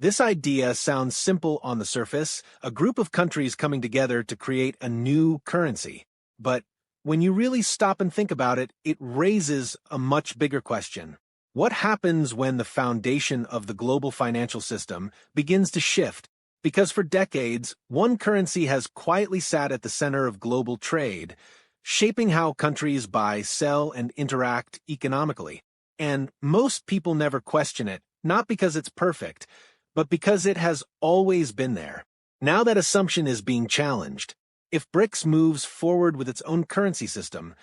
This idea sounds simple on the surface, a group of countries coming together to create a new currency. But when you really stop and think about it, it raises a much bigger question. What happens when the foundation of the global financial system begins to shift? Because for decades, one currency has quietly sat at the center of global trade, shaping how countries buy, sell, and interact economically. And most people never question it, not because it's perfect, but because it has always been there. Now that assumption is being challenged. If BRICS moves forward with its own currency system,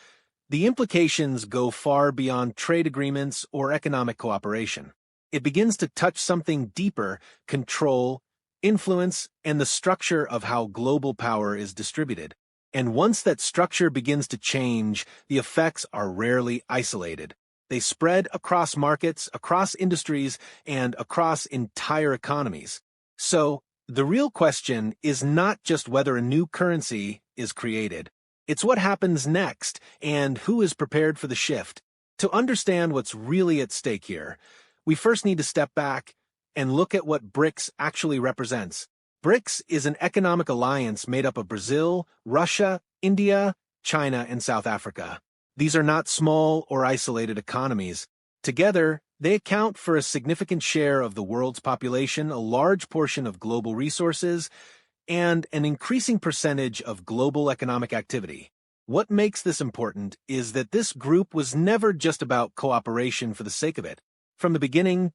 the implications go far beyond trade agreements or economic cooperation. It begins to touch something deeper: control, influence, and the structure of how global power is distributed. And once that structure begins to change, the effects are rarely isolated. They spread across markets, across industries, and across entire economies. So, the real question is not just whether a new currency is created. It's what happens next and who is prepared for the shift. To understand what's really at stake here, we first need to step back and look at what BRICS actually represents. BRICS is an economic alliance made up of Brazil, Russia, India, China, and South Africa. These are not small or isolated economies. Together, they account for a significant share of the world's population, a large portion of global resources, and an increasing percentage of global economic activity. What makes this important is that this group was never just about cooperation for the sake of it. From the beginning,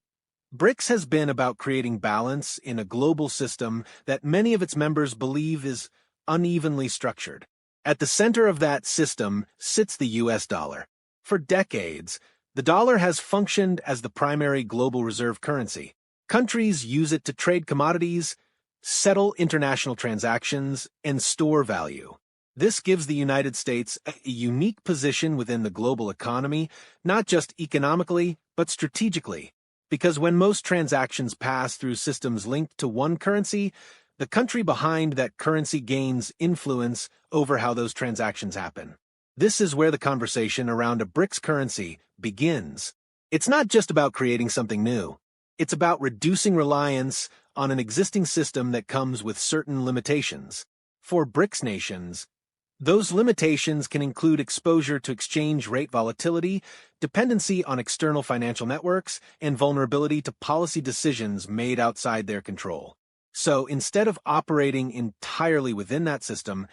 BRICS has been about creating balance in a global system that many of its members believe is unevenly structured. At the center of that system sits the US dollar. For decades, the dollar has functioned as the primary global reserve currency. Countries use it to trade commodities, settle international transactions, and store value. This gives the United States a unique position within the global economy, not just economically, but strategically. Because when most transactions pass through systems linked to one currency, the country behind that currency gains influence over how those transactions happen. This is where the conversation around a BRICS currency begins. It's not just about creating something new. It's about reducing reliance on an existing system that comes with certain limitations. For BRICS nations, those limitations can include exposure to exchange rate volatility, dependency on external financial networks, and vulnerability to policy decisions made outside their control. So instead of operating entirely within that system,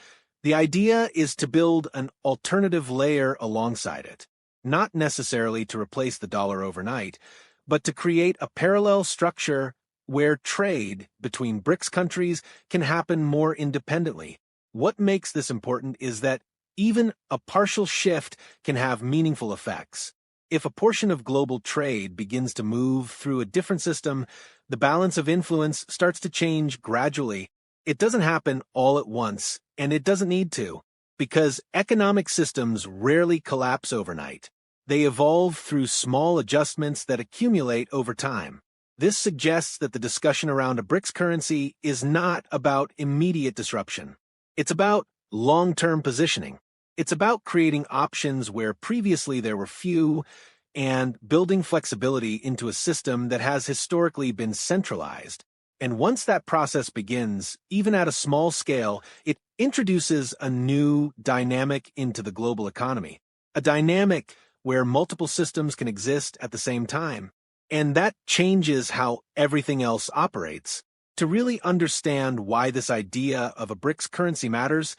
the idea is to build an alternative layer alongside it, not necessarily to replace the dollar overnight, but to create a parallel structure where trade between BRICS countries can happen more independently. What makes this important is that even a partial shift can have meaningful effects. If a portion of global trade begins to move through a different system, the balance of influence starts to change gradually. It doesn't happen all at once, and it doesn't need to, because economic systems rarely collapse overnight. They evolve through small adjustments that accumulate over time. This suggests that the discussion around a BRICS currency is not about immediate disruption. It's about long-term positioning. It's about creating options where previously there were few, and building flexibility into a system that has historically been centralized. And once that process begins, even at a small scale, it introduces a new dynamic into the global economy. A dynamic where multiple systems can exist at the same time. And that changes how everything else operates. To really understand why this idea of a BRICS currency matters,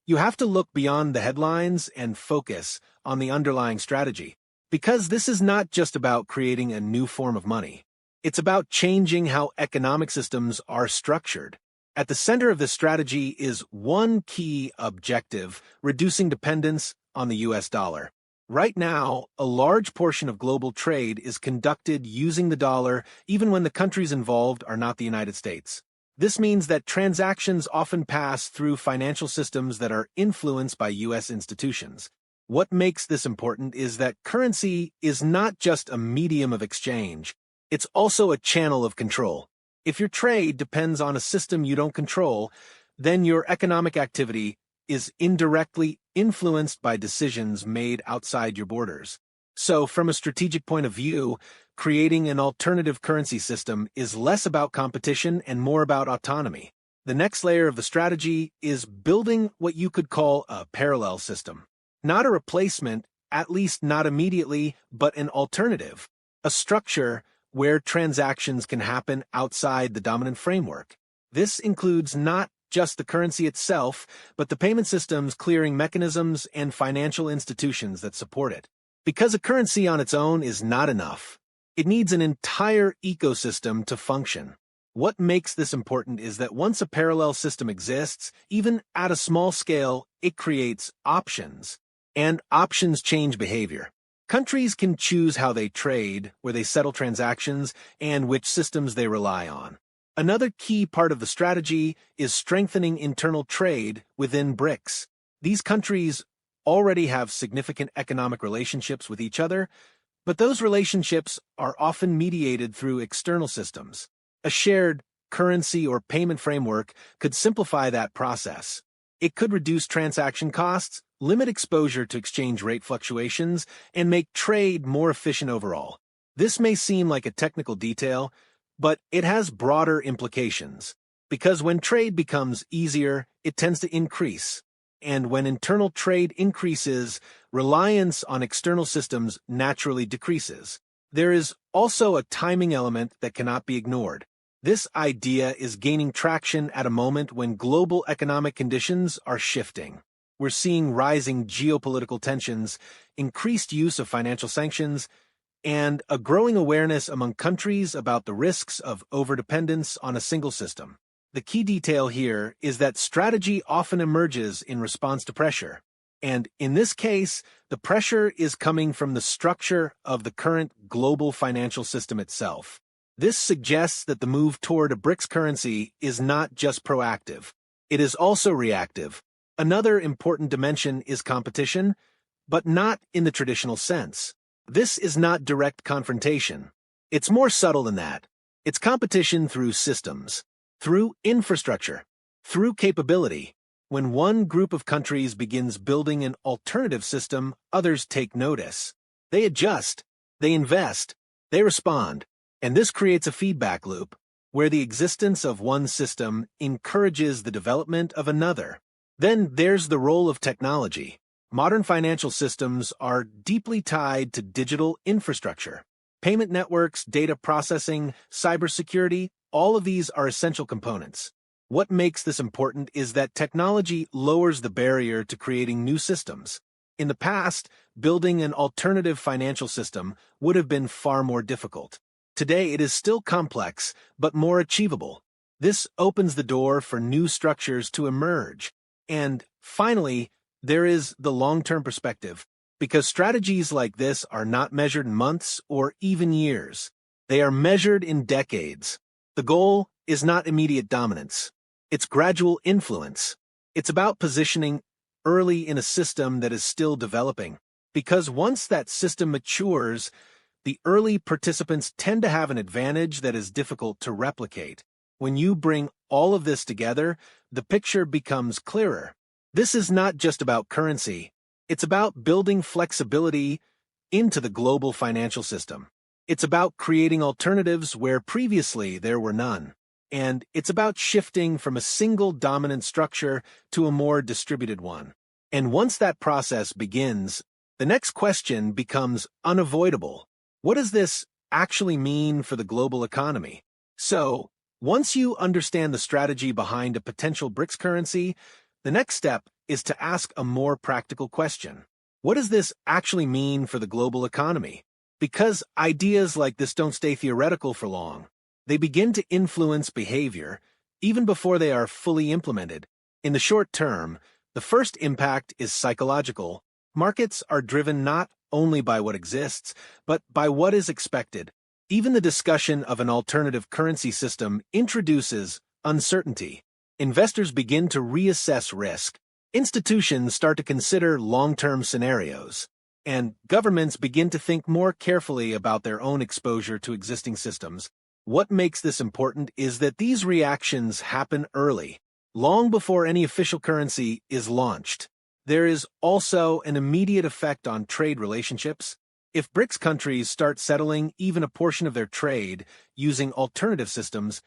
you have to look beyond the headlines and focus on the underlying strategy. Because this is not just about creating a new form of money. It's about changing how economic systems are structured. At the center of this strategy is one key objective: reducing dependence on the US dollar. Right now, a large portion of global trade is conducted using the dollar even when the countries involved are not the United States. This means that transactions often pass through financial systems that are influenced by U.S. institutions. What makes this important is that currency is not just a medium of exchange, it's also a channel of control. If your trade depends on a system you don't control, then your economic activity is indirectly influenced by decisions made outside your borders. So, from a strategic point of view, creating an alternative currency system is less about competition and more about autonomy. The next layer of the strategy is building what you could call a parallel system. Not a replacement, at least not immediately, but an alternative. A structure where transactions can happen outside the dominant framework. This includes not just the currency itself, but the payment systems, clearing mechanisms, and financial institutions that support it. Because a currency on its own is not enough. It needs an entire ecosystem to function. What makes this important is that once a parallel system exists, even at a small scale, it creates options. And options change behavior. Countries can choose how they trade, where they settle transactions, and which systems they rely on. Another key part of the strategy is strengthening internal trade within BRICS. These countries already have significant economic relationships with each other, but those relationships are often mediated through external systems. A shared currency or payment framework could simplify that process. It could reduce transaction costs, limit exposure to exchange rate fluctuations, and make trade more efficient overall. This may seem like a technical detail, but it has broader implications. Because when trade becomes easier, it tends to increase. And when internal trade increases, reliance on external systems naturally decreases. There is also a timing element that cannot be ignored. This idea is gaining traction at a moment when global economic conditions are shifting. We're seeing rising geopolitical tensions, increased use of financial sanctions, and a growing awareness among countries about the risks of overdependence on a single system. The key detail here is that strategy often emerges in response to pressure. And in this case, the pressure is coming from the structure of the current global financial system itself. This suggests that the move toward a BRICS currency is not just proactive. It is also reactive. Another important dimension is competition, but not in the traditional sense. This is not direct confrontation. It's more subtle than that. It's competition through systems, through infrastructure, through capability. When one group of countries begins building an alternative system, others take notice. They adjust, they invest, they respond, and this creates a feedback loop, where the existence of one system encourages the development of another. Then there's the role of technology. Modern financial systems are deeply tied to digital infrastructure. Payment networks, data processing, cybersecurity, all of these are essential components. What makes this important is that technology lowers the barrier to creating new systems. In the past, building an alternative financial system would have been far more difficult. Today, it is still complex, but more achievable. This opens the door for new structures to emerge. And finally, there is the long-term perspective, because strategies like this are not measured in months or even years. They are measured in decades. The goal is not immediate dominance. It's gradual influence. It's about positioning early in a system that is still developing. Because once that system matures, the early participants tend to have an advantage that is difficult to replicate. When you bring all of this together, the picture becomes clearer. This is not just about currency. It's about building flexibility into the global financial system. It's about creating alternatives where previously there were none. And it's about shifting from a single dominant structure to a more distributed one. And once that process begins, the next question becomes unavoidable. What does this actually mean for the global economy? So, once you understand the strategy behind a potential BRICS currency, the next step is to ask a more practical question. What does this actually mean for the global economy? Because ideas like this don't stay theoretical for long. They begin to influence behavior, even before they are fully implemented. In the short term, the first impact is psychological. Markets are driven not only by what exists, but by what is expected. Even the discussion of an alternative currency system introduces uncertainty. Investors begin to reassess risk. Institutions start to consider long-term scenarios. And governments begin to think more carefully about their own exposure to existing systems. What makes this important is that these reactions happen early, long before any official currency is launched. There is also an immediate effect on trade relationships. If BRICS countries start settling even a portion of their trade using alternative systems,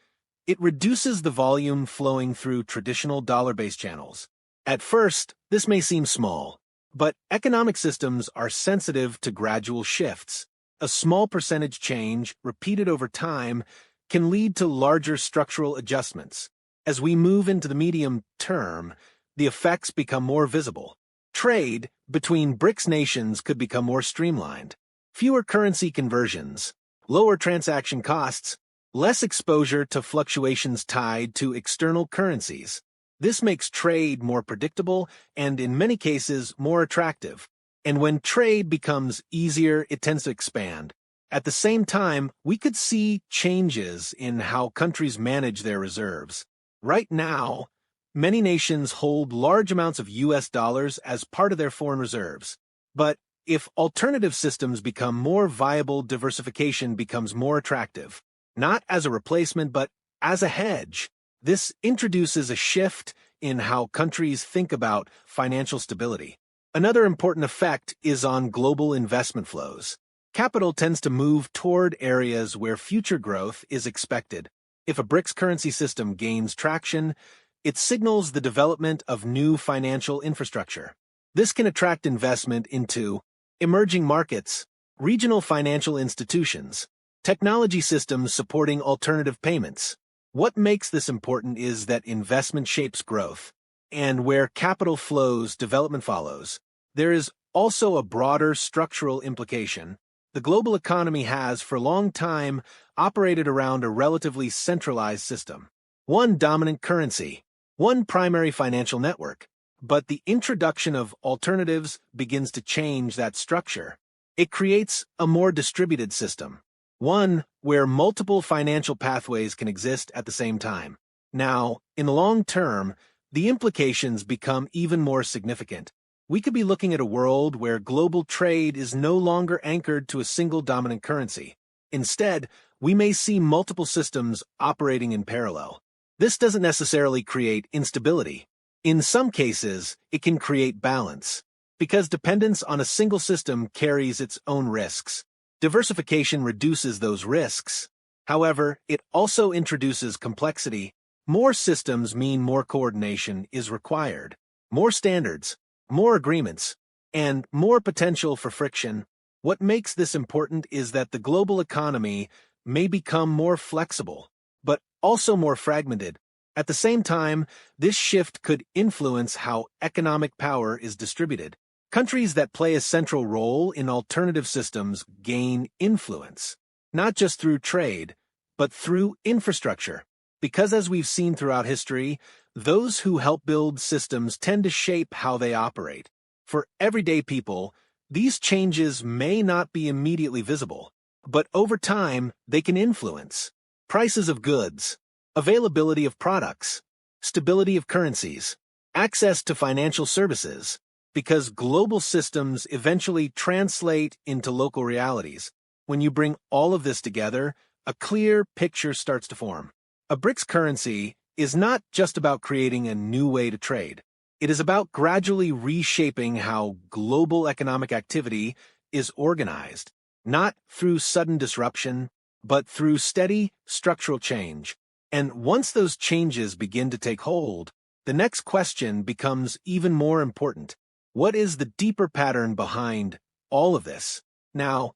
it reduces the volume flowing through traditional dollar-based channels. At first, this may seem small, but economic systems are sensitive to gradual shifts. A small percentage change, repeated over time, can lead to larger structural adjustments. As we move into the medium term, the effects become more visible. Trade between BRICS nations could become more streamlined. Fewer currency conversions, lower transaction costs, less exposure to fluctuations tied to external currencies. This makes trade more predictable and, in many cases, more attractive. And when trade becomes easier, it tends to expand. At the same time, we could see changes in how countries manage their reserves. Right now, many nations hold large amounts of US dollars as part of their foreign reserves. But if alternative systems become more viable, diversification becomes more attractive. Not as a replacement, but as a hedge. This introduces a shift in how countries think about financial stability. Another important effect is on global investment flows. Capital tends to move toward areas where future growth is expected. If a BRICS currency system gains traction, it signals the development of new financial infrastructure. This can attract investment into emerging markets, regional financial institutions, technology systems supporting alternative payments. What makes this important is that investment shapes growth, and where capital flows, development follows. There is also a broader structural implication. The global economy has, for a long time, operated around a relatively centralized system. One dominant currency, one primary financial network. But the introduction of alternatives begins to change that structure. It creates a more distributed system, one where multiple financial pathways can exist at the same time. Now, in the long term, the implications become even more significant. We could be looking at a world where global trade is no longer anchored to a single dominant currency. Instead, we may see multiple systems operating in parallel. This doesn't necessarily create instability. In some cases, it can create balance, because dependence on a single system carries its own risks. Diversification reduces those risks. However, it also introduces complexity. More systems mean more coordination is required, more standards, more agreements, and more potential for friction. What makes this important is that the global economy may become more flexible, but also more fragmented. At the same time, this shift could influence how economic power is distributed. Countries that play a central role in alternative systems gain influence, not just through trade, but through infrastructure. Because as we've seen throughout history, those who help build systems tend to shape how they operate. For everyday people, these changes may not be immediately visible, but over time, they can influence prices of goods, availability of products, stability of currencies, access to financial services, because global systems eventually translate into local realities. When you bring all of this together, a clear picture starts to form. A BRICS currency is not just about creating a new way to trade. It is about gradually reshaping how global economic activity is organized, not through sudden disruption, but through steady structural change. And once those changes begin to take hold, the next question becomes even more important. What is the deeper pattern behind all of this? Now,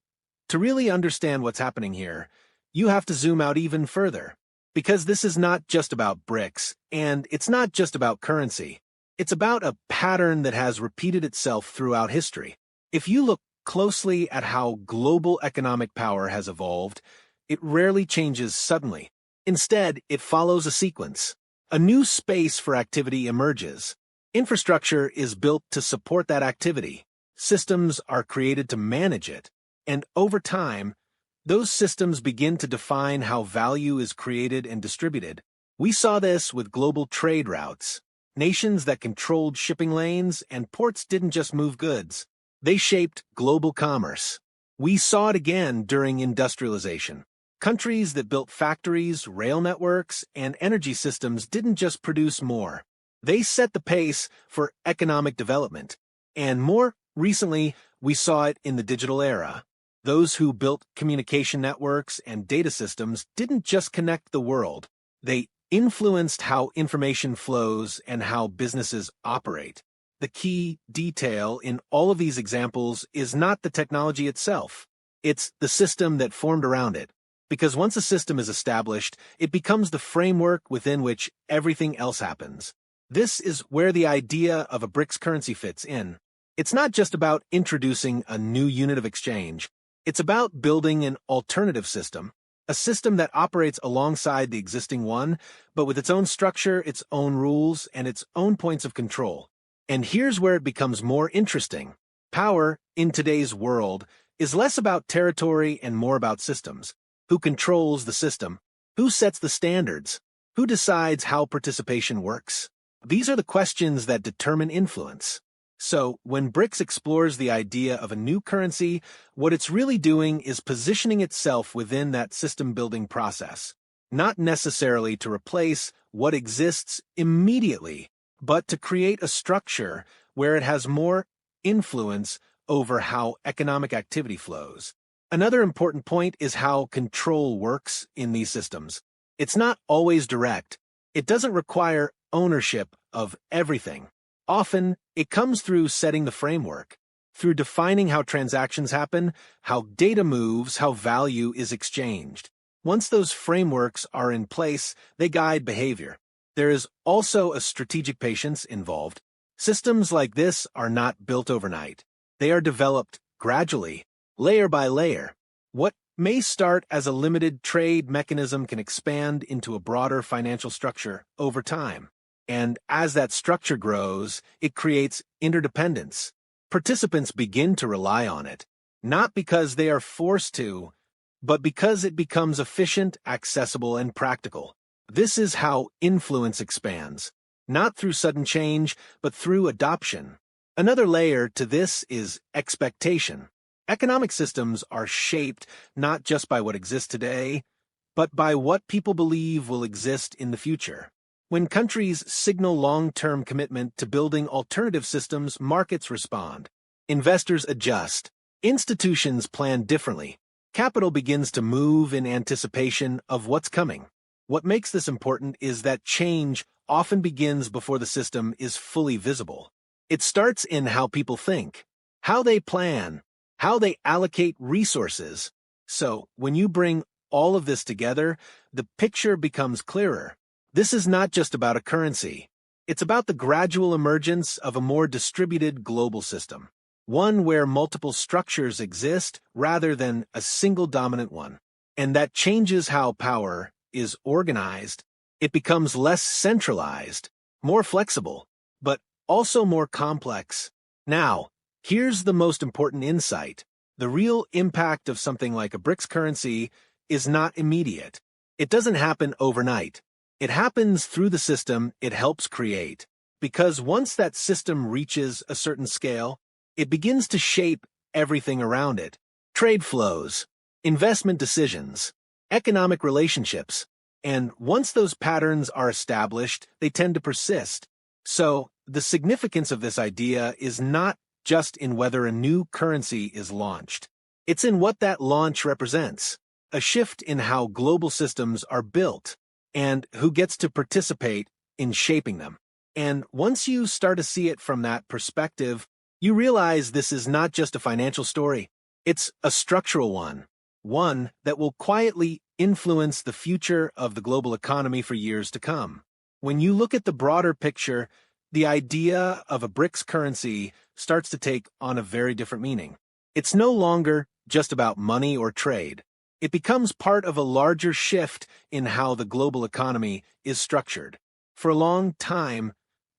to really understand what's happening here, you have to zoom out even further. Because this is not just about BRICS, and it's not just about currency. It's about a pattern that has repeated itself throughout history. If you look closely at how global economic power has evolved, it rarely changes suddenly. Instead, it follows a sequence. A new space for activity emerges. Infrastructure is built to support that activity. Systems are created to manage it. And over time, those systems begin to define how value is created and distributed. We saw this with global trade routes. Nations that controlled shipping lanes and ports didn't just move goods. They shaped global commerce. We saw it again during industrialization. Countries that built factories, rail networks, and energy systems didn't just produce more. They set the pace for economic development. And more recently, we saw it in the digital era. Those who built communication networks and data systems didn't just connect the world, they influenced how information flows and how businesses operate. The key detail in all of these examples is not the technology itself. It's the system that formed around it. Because once a system is established, it becomes the framework within which everything else happens. This is where the idea of a BRICS currency fits in. It's not just about introducing a new unit of exchange. It's about building an alternative system, a system that operates alongside the existing one, but with its own structure, its own rules, and its own points of control. And here's where it becomes more interesting. Power, in today's world, is less about territory and more about systems. Who controls the system? Who sets the standards? Who decides how participation works? These are the questions that determine influence. So, when BRICS explores the idea of a new currency, what it's really doing is positioning itself within that system-building process, not necessarily to replace what exists immediately, but to create a structure where it has more influence over how economic activity flows. Another important point is how control works in these systems. It's not always direct. It doesn't require ownership of everything. Often, it comes through setting the framework, through defining how transactions happen, how data moves, how value is exchanged. Once those frameworks are in place, they guide behavior. There is also a strategic patience involved. Systems like this are not built overnight. They are developed gradually, layer by layer. What may start as a limited trade mechanism can expand into a broader financial structure over time. And as that structure grows, it creates interdependence. Participants begin to rely on it, not because they are forced to, but because it becomes efficient, accessible, and practical. This is how influence expands, not through sudden change, but through adoption. Another layer to this is expectation. Economic systems are shaped not just by what exists today, but by what people believe will exist in the future. When countries signal long-term commitment to building alternative systems, markets respond. Investors adjust. Institutions plan differently. Capital begins to move in anticipation of what's coming. What makes this important is that change often begins before the system is fully visible. It starts in how people think, how they plan, how they allocate resources. So, when you bring all of this together, the picture becomes clearer. This is not just about a currency. It's about the gradual emergence of a more distributed global system, one where multiple structures exist rather than a single dominant one. And that changes how power is organized. It becomes less centralized, more flexible, but also more complex. Now, here's the most important insight. The real impact of something like a BRICS currency is not immediate. It doesn't happen overnight. It happens through the system it helps create, because once that system reaches a certain scale, it begins to shape everything around it. Trade flows, investment decisions, economic relationships, and once those patterns are established, they tend to persist. So, the significance of this idea is not just in whether a new currency is launched. It's in what that launch represents, a shift in how global systems are built, and who gets to participate in shaping them. And once you start to see it from that perspective, you realize this is not just a financial story. It's a structural one that will quietly influence the future of the global economy for years to come. When you look at the broader picture, the idea of a BRICS currency starts to take on a very different meaning. It's no longer just about money or trade. It becomes part of a larger shift in how the global economy is structured. For a long time,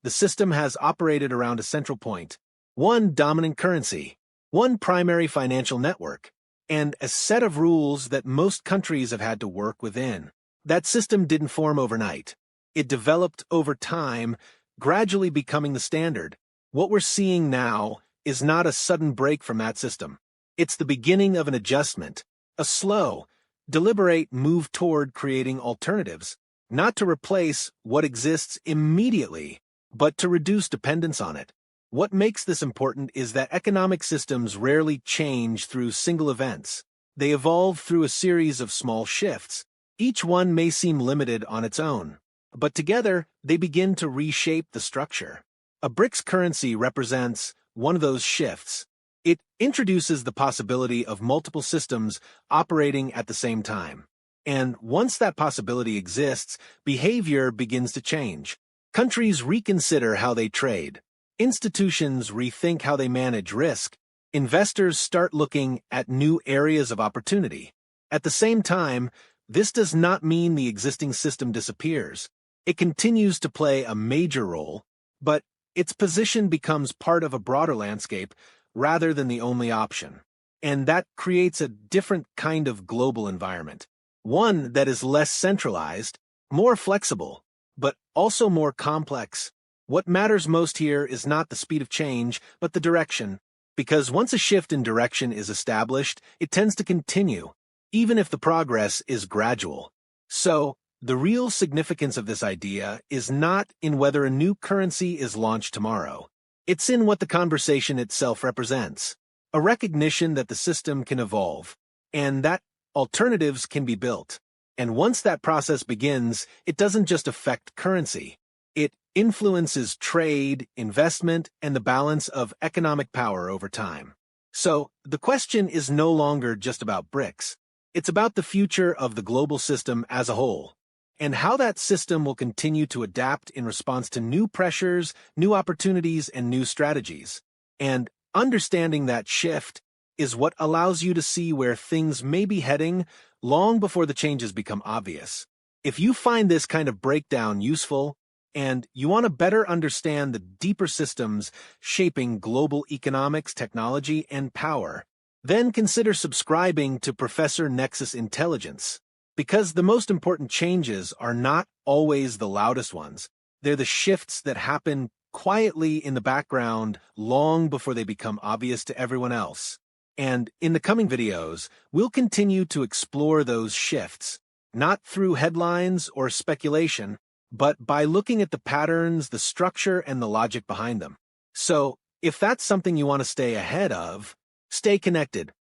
the system has operated around a central point, one dominant currency, one primary financial network, and a set of rules that most countries have had to work within. That system didn't form overnight. It developed over time, gradually becoming the standard. What we're seeing now is not a sudden break from that system. It's the beginning of an adjustment, a slow, deliberate move toward creating alternatives, not to replace what exists immediately, but to reduce dependence on it. What makes this important is that economic systems rarely change through single events. They evolve through a series of small shifts. Each one may seem limited on its own, but together they begin to reshape the structure. A BRICS currency represents one of those shifts. It introduces the possibility of multiple systems operating at the same time. And once that possibility exists, behavior begins to change. Countries reconsider how they trade. Institutions rethink how they manage risk. Investors start looking at new areas of opportunity. At the same time, this does not mean the existing system disappears. It continues to play a major role, but its position becomes part of a broader landscape rather than the only option. And that creates a different kind of global environment, one that is less centralized, more flexible, but also more complex. What matters most here is not the speed of change, but the direction. Because once a shift in direction is established, it tends to continue, even if the progress is gradual. So, the real significance of this idea is not in whether a new currency is launched tomorrow. It's in what the conversation itself represents. A recognition that the system can evolve, and that alternatives can be built. And once that process begins, it doesn't just affect currency. It influences trade, investment, and the balance of economic power over time. So, the question is no longer just about BRICS. It's about the future of the global system as a whole, and how that system will continue to adapt in response to new pressures, new opportunities, and new strategies. And understanding that shift is what allows you to see where things may be heading long before the changes become obvious. If you find this kind of breakdown useful, and you want to better understand the deeper systems shaping global economics, technology, and power, then consider subscribing to Professor Nexus Intelligence. Because the most important changes are not always the loudest ones. They're the shifts that happen quietly in the background long before they become obvious to everyone else. And in the coming videos, we'll continue to explore those shifts, not through headlines or speculation, but by looking at the patterns, the structure, and the logic behind them. So, if that's something you want to stay ahead of, stay connected.